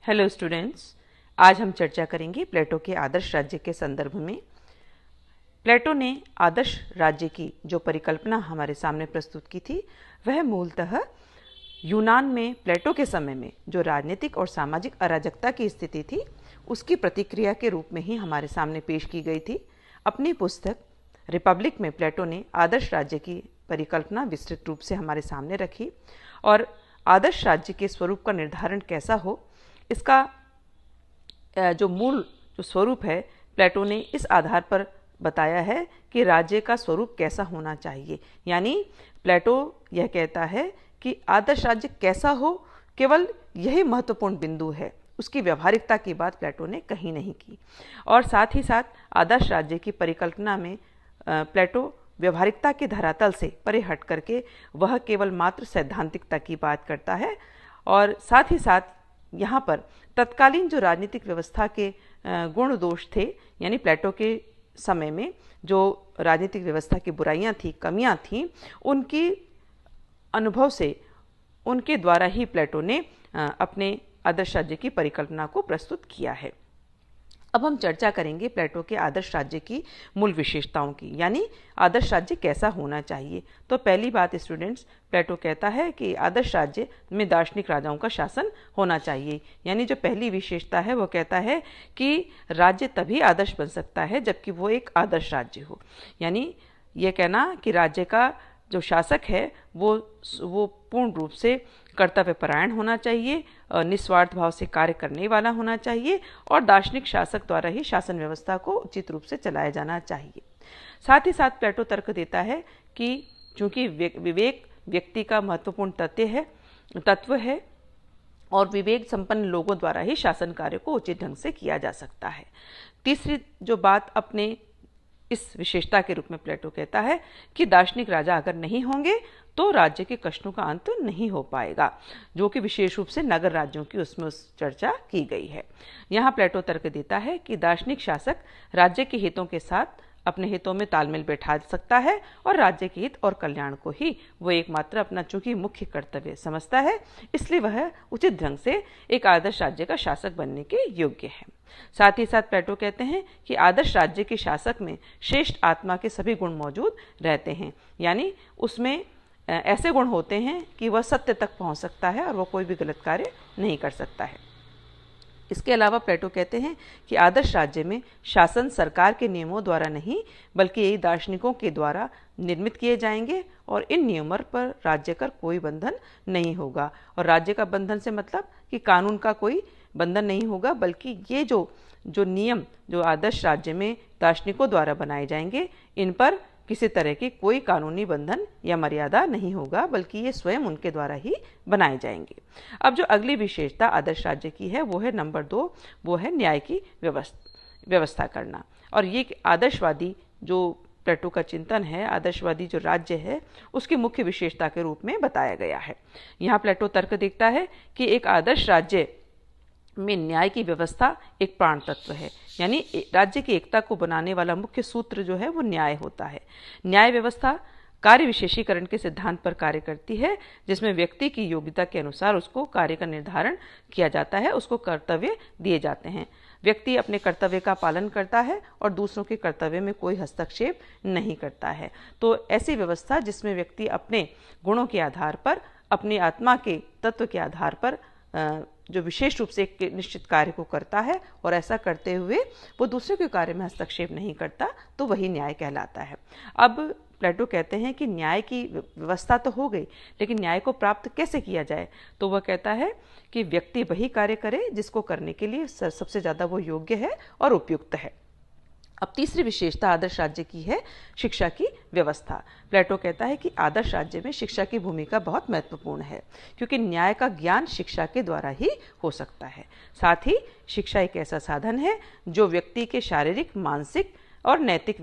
Hello students, आज हम चर्चा करेंगे प्लेटो के आदर्श राज्य के संदर्भ में। प्लेटो ने आदर्श राज्य की जो परिकल्पना हमारे सामने प्रस्तुत की थी वह मूलतः यूनान में प्लेटो के समय में जो राजनीतिक और सामाजिक अराजकता की स्थिति थी उसकी प्रतिक्रिया के रूप में ही हमारे सामने पेश की गई थी। अपनी पुस्तक रिपब्लिक में प्लेटो ने आदर्श राज्य की परिकल्पना विस्तृत रूप से हमारे सामने रखी और आदर्श राज्य के स्वरूप का निर्धारण कैसा हो, इसका जो मूल जो स्वरूप है प्लेटो ने इस आधार पर बताया है कि राज्य का स्वरूप कैसा होना चाहिए। यानी प्लेटो यह कहता है कि आदर्श राज्य कैसा हो, केवल यही महत्वपूर्ण बिंदु है, उसकी व्यवहारिकता की बात प्लेटो ने कहीं नहीं की। और साथ ही साथ आदर्श राज्य की परिकल्पना में प्लेटो व्यवहारिकता के धरातल से परे हट करके वह केवल मात्र सैद्धांतिकता की बात करता है। और साथ ही साथ यहाँ पर तत्कालीन जो राजनीतिक व्यवस्था के गुण दोष थे, यानी प्लेटो के समय में जो राजनीतिक व्यवस्था की बुराइयां थी, कमियां थीं, उनकी अनुभव से उनके द्वारा ही प्लेटो ने अपने आदर्श राज्य की परिकल्पना को प्रस्तुत किया है। अब हम चर्चा करेंगे प्लेटो के आदर्श राज्य की मूल विशेषताओं की, यानी आदर्श राज्य कैसा होना चाहिए। तो पहली बात स्टूडेंट्स, प्लेटो कहता है कि आदर्श राज्य में दार्शनिक राजाओं का शासन होना चाहिए। यानी जो पहली विशेषता है वो कहता है कि राज्य तभी आदर्श बन सकता है जबकि वो एक आदर्श राज्य हो। यानी ये कहना कि राज्य का जो शासक है वो पूर्ण रूप से कर्तव्यपरायण होना चाहिए, निस्वार्थ भाव से कार्य करने वाला होना चाहिए और दार्शनिक शासक द्वारा ही शासन व्यवस्था को उचित रूप से चलाया जाना चाहिए। साथ ही साथ प्लेटो तर्क देता है कि चूंकि विवेक व्यक्ति का महत्वपूर्ण तत्व है और विवेक संपन्न लोगों द्वारा ही शासन कार्य को उचित ढंग से किया जा सकता है। तीसरी जो बात अपने इस विशेषता के रूप में प्लेटो कहता है कि दार्शनिक राजा अगर नहीं होंगे तो राज्य के कष्टों का अंत नहीं हो पाएगा, जो कि विशेष रूप से नगर राज्यों की उसमें चर्चा की गई है। यहाँ प्लेटो तर्क देता है कि दार्शनिक शासक राज्य के हितों के साथ अपने हितों में तालमेल बैठा सकता है और राज्य के हित और कल्याण को ही वो एकमात्र अपना चूंकि मुख्य कर्तव्य समझता है, इसलिए वह उचित ढंग से एक आदर्श राज्य का शासक बनने के योग्य है। साथ ही साथ प्लेटो कहते हैं कि आदर्श राज्य के शासक में श्रेष्ठ आत्मा के सभी गुण मौजूद रहते हैं। यानी उसमें ऐसे गुण होते हैं कि वह सत्य तक पहुंच सकता है और वह कोई भी गलत कार्य नहीं कर सकता है। इसके अलावा प्लेटो कहते हैं कि आदर्श राज्य में शासन सरकार के नियमों द्वारा नहीं बल्कि यही दार्शनिकों के द्वारा निर्मित किए जाएंगे और इन नियमों पर राज्य का कोई बंधन नहीं होगा। और राज्य का बंधन से मतलब कि कानून का कोई बंधन नहीं होगा, बल्कि ये जो नियम जो आदर्श राज्य में दार्शनिकों द्वारा बनाए जाएंगे, इन पर किसी तरह की कोई कानूनी बंधन या मर्यादा नहीं होगा, बल्कि ये स्वयं उनके द्वारा ही बनाए जाएंगे। अब जो अगली विशेषता आदर्श राज्य की है वो है नंबर 2, वो है न्याय की व्यवस्था करना। और ये आदर्शवादी जो प्लेटो का चिंतन है, आदर्शवादी जो राज्य है, उसकी मुख्य विशेषता के रूप में बताया गया है। यहाँ प्लेटो तर्क देखता है कि एक आदर्श राज्य में न्याय की व्यवस्था एक प्राण तत्व है। यानी राज्य की एकता को बनाने वाला मुख्य सूत्र जो है वो न्याय होता है। न्याय व्यवस्था कार्य विशेषीकरण के सिद्धांत पर कार्य करती है, जिसमें व्यक्ति की योग्यता के अनुसार उसको कार्य का निर्धारण किया जाता है, उसको कर्तव्य दिए जाते हैं। व्यक्ति अपने कर्तव्य का पालन करता है और दूसरों के कर्तव्य में कोई हस्तक्षेप नहीं करता है। तो ऐसी व्यवस्था जिसमें व्यक्ति अपने गुणों के आधार पर, अपनी आत्मा के तत्व के आधार पर जो विशेष रूप से एक निश्चित कार्य को करता है और ऐसा करते हुए वो दूसरे के कार्य में हस्तक्षेप नहीं करता, तो वही न्याय कहलाता है। अब प्लेटो कहते हैं कि न्याय की व्यवस्था तो हो गई, लेकिन न्याय को प्राप्त कैसे किया जाए? तो वह कहता है कि व्यक्ति वही कार्य करे जिसको करने के लिए सबसे ज़्यादा वो योग्य है और उपयुक्त है। अब तीसरी विशेषता आदर्श राज्य की है शिक्षा की व्यवस्था। प्लेटो कहता है कि आदर्श राज्य में शिक्षा की भूमिका बहुत महत्वपूर्ण है, क्योंकि न्याय का ज्ञान शिक्षा के द्वारा ही हो सकता है। साथ ही शिक्षा एक ऐसा साधन है जो व्यक्ति के शारीरिक, मानसिक और नैतिक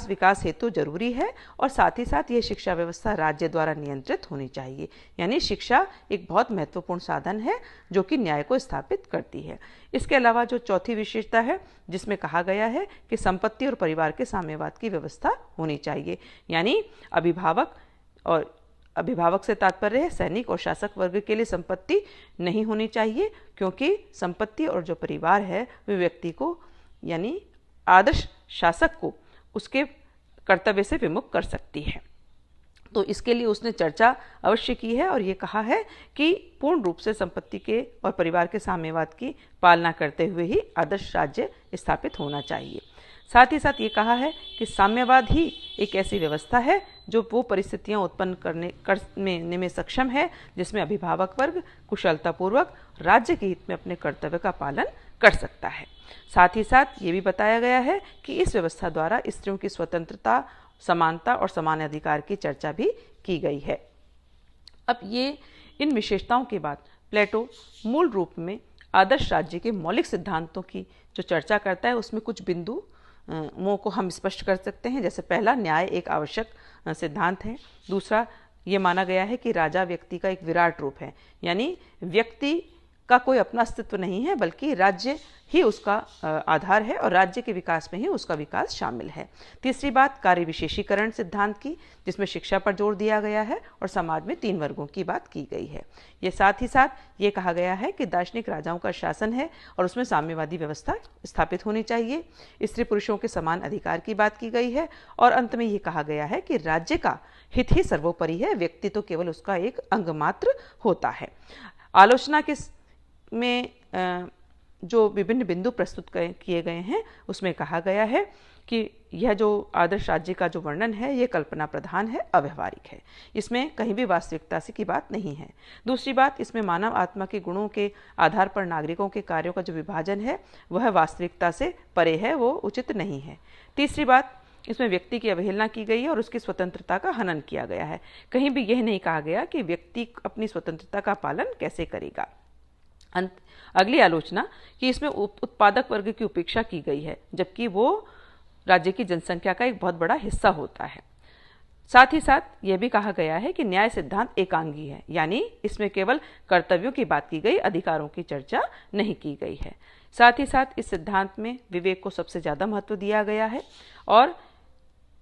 विकास हेतु जरूरी है और साथ ही साथ यह शिक्षा व्यवस्था राज्य द्वारा नियंत्रित होनी चाहिए। यानी शिक्षा एक बहुत महत्वपूर्ण साधन है जो कि न्याय को स्थापित करती है। इसके अलावा जो चौथी विशेषता है जिसमें कहा गया है कि संपत्ति और परिवार के साम्यवाद की व्यवस्था होनी चाहिए। यानी अभिभावक और अभिभावक से तात्पर्य है सैनिक और शासक वर्ग के लिए संपत्ति नहीं होनी चाहिए, क्योंकि संपत्ति और जो परिवार है वे व्यक्ति को यानी आदर्श शासक को उसके कर्तव्य से विमुख कर सकती है। तो इसके लिए उसने चर्चा अवश्य की है और ये कहा है कि पूर्ण रूप से संपत्ति के और परिवार के साम्यवाद की पालना करते हुए ही आदर्श राज्य स्थापित होना चाहिए। साथ ही साथ ये कहा है कि साम्यवाद ही एक ऐसी व्यवस्था है जो वो परिस्थितियां उत्पन्न करने में सक्षम है जिसमें अभिभावक वर्ग कुशलतापूर्वक राज्य के हित में अपने कर्तव्य का पालन कर सकता है। साथ ही साथ ये भी बताया गया है कि इस व्यवस्था द्वारा स्त्रियों की स्वतंत्रता, समानता और समान अधिकार की चर्चा भी की गई है। अब ये इन विशेषताओं के बाद प्लेटो मूल रूप में आदर्श राज्य के मौलिक सिद्धांतों की जो चर्चा करता है उसमें कुछ बिंदुओं को हम स्पष्ट कर सकते हैं। जैसे पहला, न्याय एक आवश्यक सिद्धांत है। दूसरा, ये माना गया है कि राजा व्यक्ति का एक विराट रूप है, यानी व्यक्ति का कोई अपना अस्तित्व नहीं है बल्कि राज्य ही उसका आधार है और राज्य के विकास में ही उसका विकास शामिल है। तीसरी बात, कार्य विशेषीकरण सिद्धांत की, जिसमें शिक्षा पर जोर दिया गया है और समाज में 3 वर्गों की बात की गई है। ये साथ ही साथ ये कहा गया है कि दार्शनिक राजाओं का शासन है और उसमें साम्यवादी व्यवस्था स्थापित होनी चाहिए। स्त्री पुरुषों के समान अधिकार की बात की गई है और अंत में ये कहा गया है कि राज्य का हित ही सर्वोपरि है, व्यक्ति तो केवल उसका एक अंग मात्र होता है। आलोचना के में जो विभिन्न बिंदु प्रस्तुत किए गए हैं उसमें कहा गया है कि यह जो आदर्श राज्य का जो वर्णन है ये कल्पना प्रधान है, अव्यवहारिक है, इसमें कहीं भी वास्तविकता से की बात नहीं है। दूसरी बात, इसमें मानव आत्मा के गुणों के आधार पर नागरिकों के कार्यों का जो विभाजन है वह वास्तविकता से परे है, वो उचित नहीं है। तीसरी बात, इसमें व्यक्ति की अवहेलना की गई है और उसकी स्वतंत्रता का हनन किया गया है। कहीं भी यह नहीं कहा गया कि व्यक्ति अपनी स्वतंत्रता का पालन कैसे करेगा। अगली आलोचना कि इसमें उत्पादक वर्ग की उपेक्षा की गई है, जबकि वो राज्य की जनसंख्या का एक बहुत बड़ा हिस्सा होता है। साथ ही साथ यह भी कहा गया है कि न्याय सिद्धांत एकांगी है, यानी इसमें केवल कर्तव्यों की बात की गई, अधिकारों की चर्चा नहीं की गई है। साथ ही साथ इस सिद्धांत में विवेक को सबसे ज़्यादा महत्व दिया गया है और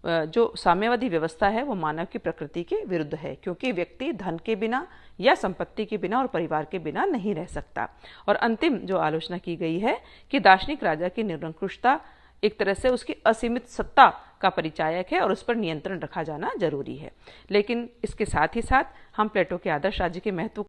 जो साम्यवादी व्यवस्था है वो मानव की प्रकृति के विरुद्ध है, क्योंकि व्यक्ति धन के बिना या संपत्ति के बिना और परिवार के बिना नहीं रह सकता। और अंतिम जो आलोचना की गई है कि दार्शनिक राजा की निरंकुशता एक तरह से उसकी असीमित सत्ता का परिचायक है और उस पर नियंत्रण रखा जाना जरूरी है। लेकिन इसके साथ ही साथ हम प्लेटो के आदर्श राज्य के महत्व